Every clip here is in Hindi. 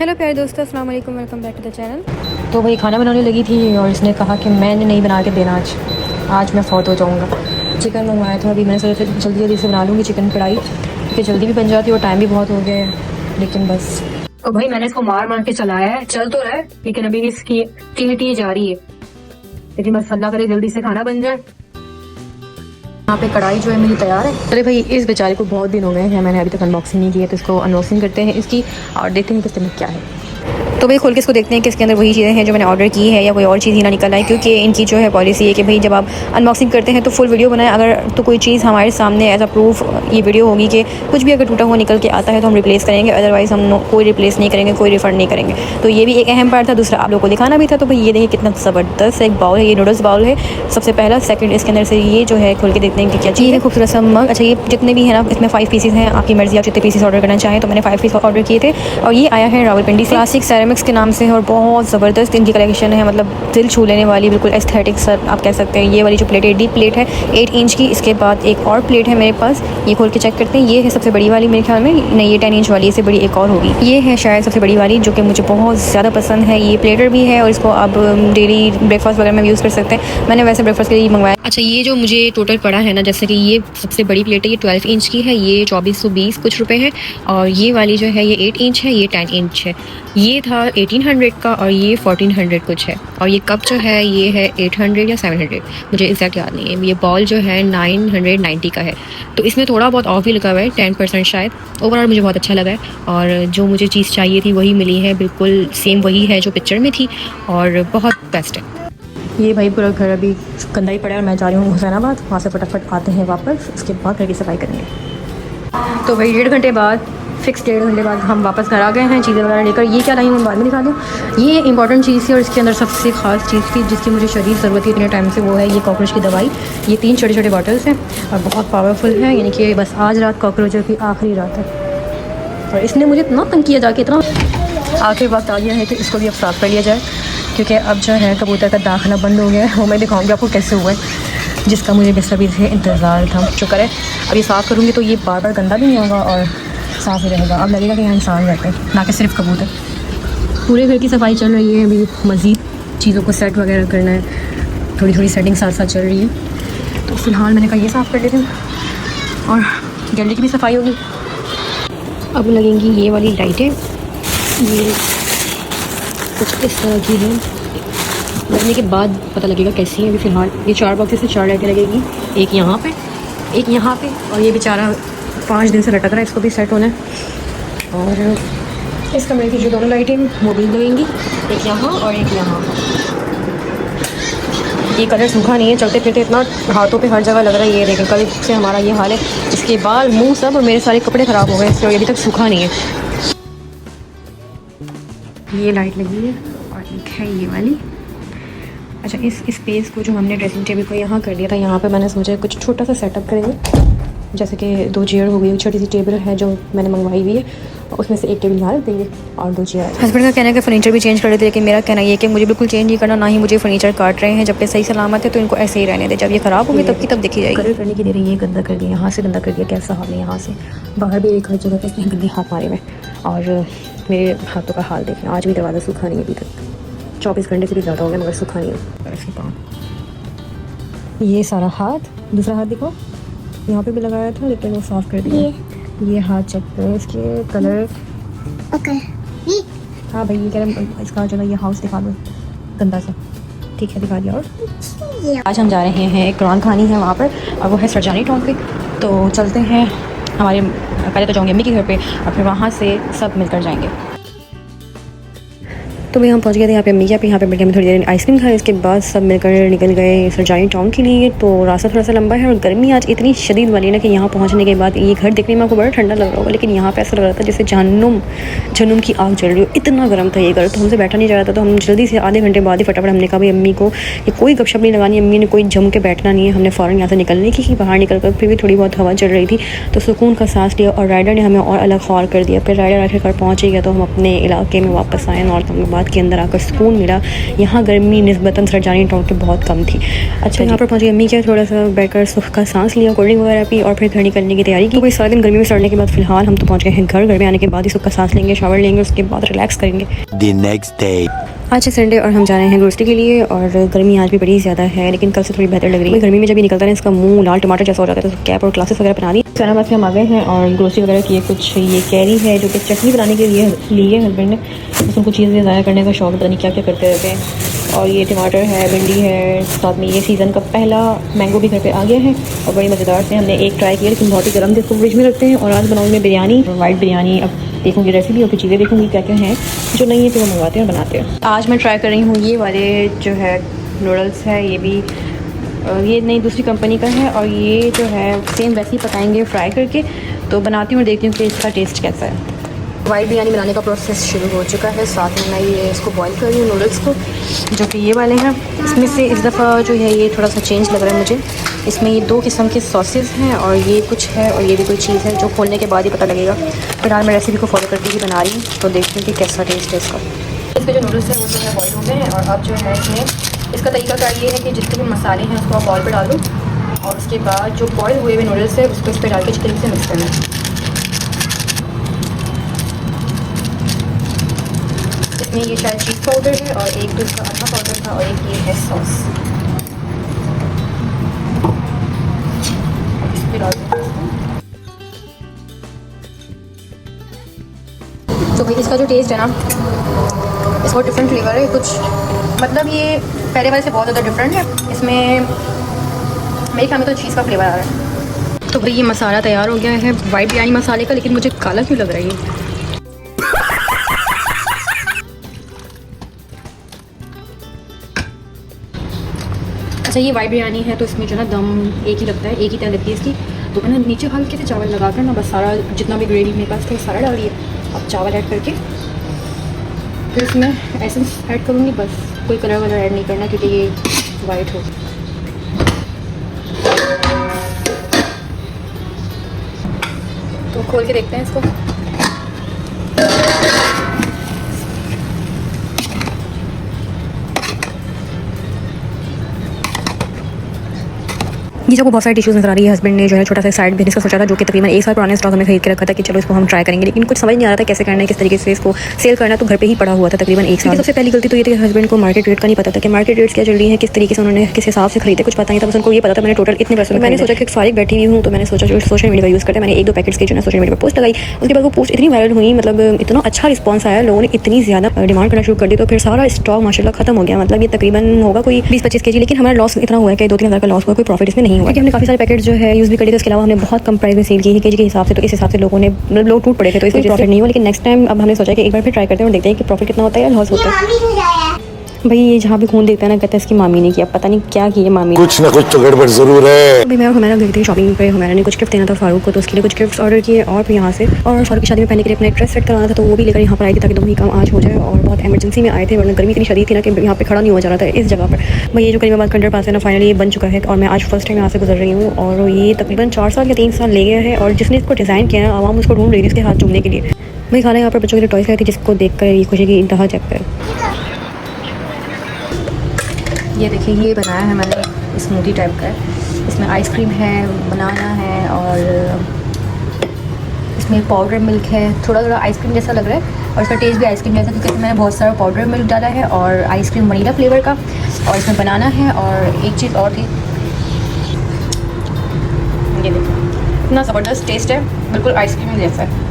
हेलो प्यारे दोस्तों, अस्सलाम वालेकुम, welcome back to the channel. तो भाई खाना बनाने लगी थी और इसने कहा कि मैंने नहीं बना के देना आज मैं फौत हो जाऊँगा। चिकन मंगवाया था, अभी मैंने सोचा जल्दी जल्दी से बना लूँगी चिकन कढ़ाई, क्योंकि जल्दी भी बन जाती है और टाइम भी बहुत हो गया है। लेकिन बस तो भाई मैंने इसको मार मार के चलाया है, चल तो रहा है लेकिन अभी भी इसकी टी जा रही है। लेकिन बस अल्लाह करे जल्दी से खाना बन जाए। यहाँ पे कढ़ाई जो है मेरी तैयार है। अरे भाई इस बेचारे को बहुत दिन हो गए हैं, मैंने अभी तक अनबॉक्सिंग नहीं की है, तो इसको अनबॉक्सिंग करते हैं इसकी और देखते हैं कि इसमें क्या है। तो भाई खोल के इसको देखते हैं कि इसके अंदर वही चीज़ें हैं जो मैंने ऑर्डर की है या कोई और चीज़ ही ना निकल आए, क्योंकि इनकी जो है पॉलिसी है कि भाई जब आप अनबॉक्सिंग करते हैं तो फुल वीडियो बनाएं। अगर तो कोई चीज़ हमारे सामने एज अ प्रूफ ये वीडियो होगी कि कुछ भी अगर टूटा हुआ निकल के आता है तो हम रिप्लेस करेंगे, अदरवाइज़ हम कोई रिप्लेस नहीं करेंगे, कोई रिफंड नहीं करेंगे। तो ये भी एक अहम पार्ट था। दूसरा आप लोगों को दिखाना भी था। तो भाई ये देखिए कितना ज़बरदस्त एक बाउल है, ये नूडल्स बाउल है सबसे पहला। सेकंड इसके अंदर से ये जो है खोल के देखते हैं कि क्या चीज़ है। खूबसूरत सा मग। अच्छा ये जितने भी है ना इसमें 5 पीसेस हैं, आपकी मर्जी आप जितने पीसेस ऑर्डर करना चाहें। तो मैंने 5 पीस ऑर्डर किए थे और ये आया है रावलपिंडी से, क्लासिक सेरेमिक्स के नाम से और बहुत ज़बरदस्त इनकी कलेक्शन है, मतलब दिल छू लेने वाली, बिल्कुल एस्थेटिक सर आप कह सकते हैं। ये वाली जो प्लेट है डीप प्लेट है 8 इंच की। इसके बाद एक और प्लेट है मेरे पास, ये खोल के चेक करते हैं। ये है सबसे बड़ी वाली मेरे ख्याल में, नहीं ये 10 इंच वाली, इससे बड़ी एक और होगी। ये है शायद सबसे बड़ी वाली जो कि मुझे बहुत ज़्यादा पसंद है। ये प्लेटर भी है और इसको आप डेली ब्रेकफास्ट वगैरह में यूज़ कर सकते हैं। मैंने वैसे ब्रेकफास्ट के लिए मंगवाया। अच्छा ये जो मुझे टोटल पड़ा है ना, जैसे कि ये सबसे बड़ी प्लेट है, ये 12 इंच की है, ये 2420 कुछ रुपए है। और ये वाली जो है ये 8 इंच है, ये 10 इंच है। ये था 1800 का और ये 1400 कुछ है। और ये कप जो है ये है 800 या 700, मुझे एग्जैक्ट याद नहीं है। ये बॉल जो है 990 का है। तो इसमें थोड़ा बहुत ऑफ भी लगा हुआ है, 10% शायद। ओवरऑल मुझे बहुत अच्छा लगा है और जो मुझे चीज़ चाहिए थी वही मिली है, बिल्कुल सेम वही है जो पिक्चर में थी और बहुत बेस्ट है। ये भाई पूरा घर अभी गंदा ही पड़ा है और मैं जा रही हूँ हुसैनाबाद, वहाँ से फटाफट आते हैं वापस, उसके बाद घर की सफाई करेंगे। तो भाई 1.5 घंटे बाद, फिक्स 1.5 घंटे बाद हम वापस घर आ गए हैं चीज़ें वगैरह लेकर। ये क्या लाई हूँ मैं बाद में दिखा दूँ। ये इंपॉर्टेंट चीज़ थी और इसके अंदर सबसे ख़ास चीज़ थी जिसकी मुझे शदीद ज़रूरत थी इतने टाइम से, वो है ये कॉकरोच की दवाई। ये 3 छोटे छोटे बॉटल्स हैं और बहुत पावरफुल है, यानी कि बस आज रात कॉकरोचों की आखिरी रात है। और इसने मुझे इतना तंग किया जाके, इतना आखिर वक्त आ गया है कि इसको भी अब साफ़ कर लिया जाए, क्योंकि अब जो है कबूतर का दाखना बंद हो गया है। वो मैं दिखाऊंगी आपको कैसे हुआ है, जिसका मुझे बेसब्री से इंतज़ार था। शुक्र है अब ये साफ़ करूँगी तो ये बार बार गंदा भी नहीं होगा और साफ़ ही रहेगा। अब लगेगा कि यहाँ इंसान रहते हैं, ना कि सिर्फ कबूतर। पूरे घर की सफाई चल रही है, अभी मज़ीद चीज़ों को सेट वगैरह करना है, थोड़ी थोड़ी सेटिंग साथ साथ चल रही है। तो फ़िलहाल मैंने कहा ये साफ़ कर लेते हैं और गैलरी की भी सफाई होगी। अब लगेंगी ये वाली लाइटें, ये कुछ इस तरह की है, लगने के बाद पता लगेगा कैसी है। अभी फ़िलहाल ये 4 बॉक्सेस से 4 लाइटें लगेगी, एक यहाँ पे, एक यहाँ पे, और ये बेचारा 5 दिन से लटक रहा है, इसको भी सेट होना है। और इस कमरे की जो दोनों लाइटें वो भी लगेंगी, एक यहाँ और एक यहाँ। ये कलर सूखा नहीं है, चलते फिरते इतना हाथों पे हर जगह लग रहा है। ये देखें कल से हमारा ये हाल है, इसके बाल मुँह सब और मेरे सारे कपड़े ख़राब हो गए इससे, और अभी तक सूखा नहीं है। ये लाइट लगी है और एक है ये वाली। अच्छा इस स्पेस को जो हमने ड्रेसिंग टेबल को यहाँ कर दिया था, यहाँ पे मैंने सोचा कुछ छोटा सा सेटअप करेंगे, जैसे कि 2 चेयर हो गई, छोटी सी टेबल है जो मैंने मंगवाई हुई है, उसमें से एक टेबल यहाँ रख देंगे और 2 चेयर। हस्बैंड का कहना है कि फ़र्नीचर भी चेंज कर देते, लेकिन मेरा कहना ये है कि मुझे बिल्कुल चेंज नहीं करना, ना ही मुझे फ़र्नीचर काट रहे हैं। जब पे सही सलामत है तो इनको ऐसे ही रहने दे, जब ये ख़राब होगी तब की तब देखी जाएगी। कलर करने की दे रही है, ये गंदा कर दिया, यहाँ से गंदा कर दिया, कैसा हाल है यहाँ से, बाहर भी एक हर जगह पर इसने गंदे हाथ मारे में। और मेरे हाथों का हाल देखें, आज भी दरवाज़ा सूखा नहीं है अभी तक, 24 घंटे से भी ज़्यादा हो गया मगर सूखा नहीं है इसके पाँव। ये सारा हाथ, दूसरा हाथ देखो यहाँ पे भी लगाया था लेकिन वो साफ़ कर दिया। ये हाथ चेक करें, इसके कलर ओके। हाँ भाई ये कह रहे इसका जो ना ये हाउस दिखा दो गंदा सा, ठीक है दिखा दिया। और आज हम जा रहे हैं, एक कुरान खानी है वहाँ पर और वो है सरजानी टॉम पे, तो चलते हैं। हमारे पहले तो जाऊँगी अम्मी के घर पे और फिर वहाँ से सब मिलकर जाएंगे। तो भाई हम पहुंच गए थे यहाँ पे अम्मी पे, यहाँ पे बैठे में थोड़ी देर आइसक्रीम खाई, इसके बाद सब मिलकर निकल गए सरजानी टाउन के लिए। तो रास्ता थोड़ा सा लंबा है और गर्मी आज इतनी शदीद वाली ना कि यहाँ पहुँचने के बाद ये घर देखने में आपको बड़ा ठंडा लग रहा होगा, लेकिन यहाँ पे ऐसा लग रहा था जैसे जहन्नुम की आग जल रही हो, इतना गर्म था ये घर। तो हमसे बैठा नहीं जा रहा था, तो हम जल्दी से आधे घंटे बाद ही फटाफट हमने कहा भाई अम्मी को ये कोई गपशप नहीं लगानी, अम्मी ने कोई जम के बैठना नहीं है। हमने फ़ौरन यहाँ से निकलने की बाहर निकल कर, फिर भी थोड़ी बहुत हवा चल रही थी तो सुकून का सांस लिया और राइडर ने हमें और अलग ख्वार कर दिया। फिर राइडर आखिरकार पहुँच ही गया तो हम अपने इलाके में वापस आए नॉर्थ अहमदाबाद रात के अंदर आकर सुकून मिला। यहाँ गर्मी निस्बतन सरजानी टाउन के बहुत कम थी। अच्छा, यहाँ पर पहुँची अम्मी के थोड़ा सा बैठकर सुख का सांस लिया, कोल्ड ड्रिंक वगैरह पी और फिर घर निकलने की तैयारी की। कोई सारा दिन गर्मी में सड़ने के बाद फिलहाल हम तो पहुँच गए हैं घर में आने के बाद ही सुख का सांस लेंगे, शावर लेंगे, उसके बाद रिलैक्स करेंगे। The next day. आज है संडे और हम जा रहे हैं ग्रोसरी के लिए। और गर्मी आज भी बड़ी ज़्यादा है लेकिन कल से थोड़ी बेहतर लग रही है। गर्मी में जब भी निकलता है इसका मुंह लाल टमाटर जैसा हो जाता है, तो कैप और ग्लासेस वगैरह बना दी। इस्लामाबाद से हम आ गए हैं और ग्रोसरी वगैरह की कुछ ये कैरी है जो कि चटनी बनाने के लिए ली है हस्बैंड ने। बस उनको चीज़ें ज़ाया करने का शौक, पता नहीं क्या क्या करते रहते हैं। और ये टमाटर है, भिंडी है, साथ में ये सीज़न का पहला मैंगो भी घर पे आ गया है और बड़ी मज़ेदार से। हमने एक ट्राई किया लेकिन बहुत ही गर्म थे, इसको फ्रिज में रखते हैं। और आज बनाऊँगी मैं बिरयानी, वाइट बिरयानी। अब देखूँगी रेसिपी और कुछ चीज़ें देखूँगी क्या क्या हैं, जो नहीं है तो वो मंगवाते हैं और बनाते हैं। आज मैं ट्राई कर रही हूँ ये वाले जो है नूडल्स है, ये भी ये नई दूसरी कंपनी का है और ये जो है सेम वैसे ही पकाएंगे फ्राई करके। तो बनाती हूँ और देखती हूँ कि इसका टेस्ट कैसा है। वाइट बिरयानी बनाने का प्रोसेस शुरू हो चुका है। साथ में मैं ये इसको बॉईल कर रही हूँ नूडल्स को, जो कि ये वाले हैं। इसमें से इस दफ़ा जो है ये थोड़ा सा चेंज लग रहा है मुझे। इसमें ये 2 किस्म के सॉसेस हैं और ये कुछ है और ये भी कोई चीज़ है जो खोलने के बाद ही पता लगेगा। फिलहाल मैं रेसिपी को फॉलो करके ही बना रही हूँ, तो देखती हूँ कि कैसा टेस्ट है इसका। इसके जो नूडल्स हैं वो जो है बॉईल हो गए हैं और अब जो है इसमें इसका तरीकाकार ये है कि जितने भी मसाले हैं उसको आप बॉल पर डालो और उसके बाद जो बॉयल हुए हुए नूडल्स है उसको इस पर डाल के अच्छी तरीके से मिक्स करना है। इसमें ये शायद चीज़ पाउडर है और एक तो इसका आटा पाउडर था और एक ये है सॉस। इस पर डाल तो भाई इसका जो टेस्ट है ना, इसका डिफरेंट फ्लेवर है कुछ, मतलब ये पहले वाले से बहुत ज़्यादा डिफरेंट है। इसमें मेरे ख्याल में तो चीज़ का फ्लेवर आ रहा है। तो भाई ये मसाला तैयार हो गया है वाइट बिरयानी मसाले का, लेकिन मुझे काला क्यों लग रहा है ये? अच्छा, ये वाइट बिरयानी है तो इसमें जो है ना दम एक ही लगता है, एक ही तय लगती है इसकी। तो मैंने नीचे हल्के से चावल लगा कर ना बस सारा जितना भी ग्रेवी मेरे पास था सारा डाल दिया। अब चावल ऐड करके फिर इसमें एसेंस ऐड करूँगी, बस कोई कलर वलर ऐड नहीं करना क्योंकि ये वाइट हो। तो खोल के देखते हैं इसको। ये जो बहुत सारी टिश्यूज़ नजर आ रही है। हस्बैंड ने जो है छोटा सा साइड बिजनेस का सोचा था, जो कि तकरीबन 1 साल पुराने स्टॉक में खरीद के रखा था कि चलो इसको हम ट्राई करेंगे, लेकिन कुछ समझ नहीं आ रहा था कैसे करना है, किस तरीके से इसको सेल करना है। तो घर पे ही पड़ा हुआ था तकरीबन 1 साल। सबसे पहली गलती तो ये थी कि हस्बैंड को मार्केट रेट का नहीं पता था कि मार्केट रेट्स क्या चल रही है, किस तरीके से उन्होंने किस हिसाब से खरीदे, कुछ पता नहीं था। बस उनको ये पता था मैंने टोटल इतने पैसों में। मैंने सोचा कि फारिग बैठी हुई हूँ तो मैंने सोचा जो सोशल मीडिया का यूज़ करते हैं, मैंने 1-2 पैकेट्स की जो है सोशल मीडिया पर पोस्ट लगाई। उसके बाद वो पोस्ट इतनी वायरल हुई, मतलब इतना अच्छा रिस्पॉन्स आया, लोगों ने इतनी ज़्यादा डिमांड करना शुरू कर दी। तो फिर सारा स्टॉक माशाल्लाह खत्म हो गया। मतलब ये तकरीबन होगा कोई 20-25 kg, लेकिन हमारा लॉस इतना हुआ है कि 2-3 हज़ार का लॉस हुआ, कोई प्रॉफिट इसमें नहीं हुआ। क्योंकि हमने काफ़ी सारे पैकेट जो है यूज़ भी कर लिए, इसके अलावा हमने बहुत कम प्राइस में सेल की है केजी के हिसाब से। तो इस हिसाब से लोगों ने मतलब लोग टूट पड़े थे, तो इसमें प्रॉफिट नहीं हुआ। लेकिन नेक्स्ट टाइम अब हमने सोचा कि एक बार फिर ट्राई करते हैं और देखते हैं कि प्रॉफिट कितना होता है या लॉस होता है। भाई ये जहाँ भी खून देखता है ना, कहता है इसकी मामी ने किया, पता नहीं क्या किया मामी, कुछ ना कुछ तो गड़बड़ जरूर है। भाई मैं और हमारा गए थे शॉपिंग पे, हमारा ने कुछ गिफ्ट देना था फारूक को, तो उसके लिए कुछ गिफ्ट्स ऑर्डर किए और फिर यहाँ से और फारूक की शादी में पहनने के लिए अपना ड्रेस सेट कराना था, तो वो भी लेकर यहाँ पर आई थी ताकि 2 ही काम आज हो जाए। और बहुत एमरजेंसी में आए थे वरना गर्मी इतनी शदीद थी ना कि यहाँ पे खड़ा नहीं हो जा रहा था इस जगह पर। भाई ये जो करीमाबाद खंडर पास है ना, फाइनली ये बन चुका है और मैं आज फर्स्ट टाइम यहाँ से गुजर रही हूँ। और ये तकरीबन 4 साल या 3 साल ले गया है और जिसने इसको डिज़ाइन किया है आवाम उसको ढूंढ रही थी इसके हाथ चूमने के लिए। भाई खाना यहाँ पर बच्चों के लिए टॉयस थी जिसको देख कर ये खुशी की इंतहा चेक कर। ये देखिए ये बनाया है मैंने स्मूदी टाइप का है। इसमें आइसक्रीम है, बनाना है और इसमें पाउडर मिल्क है, थोड़ा थोड़ा आइसक्रीम जैसा लग रहा है और इसका टेस्ट भी आइसक्रीम जैसा, क्योंकि मैंने बहुत सारा पाउडर मिल्क डाला है और आइसक्रीम वनीला फ्लेवर का, और इसमें बनाना है और एक चीज़ और थी। ये देखो इतना ज़बरदस्त टेस्ट है, बिल्कुल आइसक्रीम जैसा है।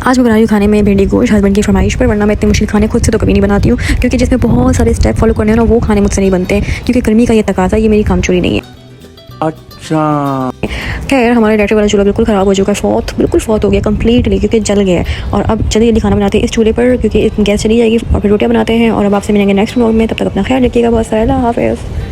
आज मैं बना रही हूँ खाने में भिंडी गोश्त हस्बैंड की फरमाइश पर, वरना मैं इतने मुश्किल खाने खुद से तो कभी नहीं बनाती हूँ, क्योंकि जिसमें बहुत सारे स्टेप फॉलो करने हैं ना वो खाने मुझसे नहीं बनते हैं, क्योंकि गर्मी का ये तकाजा, ये मेरी कामचोरी नहीं है। अच्छा खैर हमारा इलेक्ट्रिक वाला चूल्हा बिल्कुल ख़राब हो चुका है, बिल्कुल फौत हो गया कम्प्लीटली, क्योंकि जल गया है। और अब जल्दी जल्दी खाना बनाते हैं इस चूल्हे पर, क्योंकि गैस चली जाएगी और फिर रोटियाँ बनाते हैं। और अब आपसे मिलेंगे नेक्स्ट व्लॉग में, तब तक अपना ख्याल रखिएगा। बहुत सारा अल्लाह हाफ़िज़।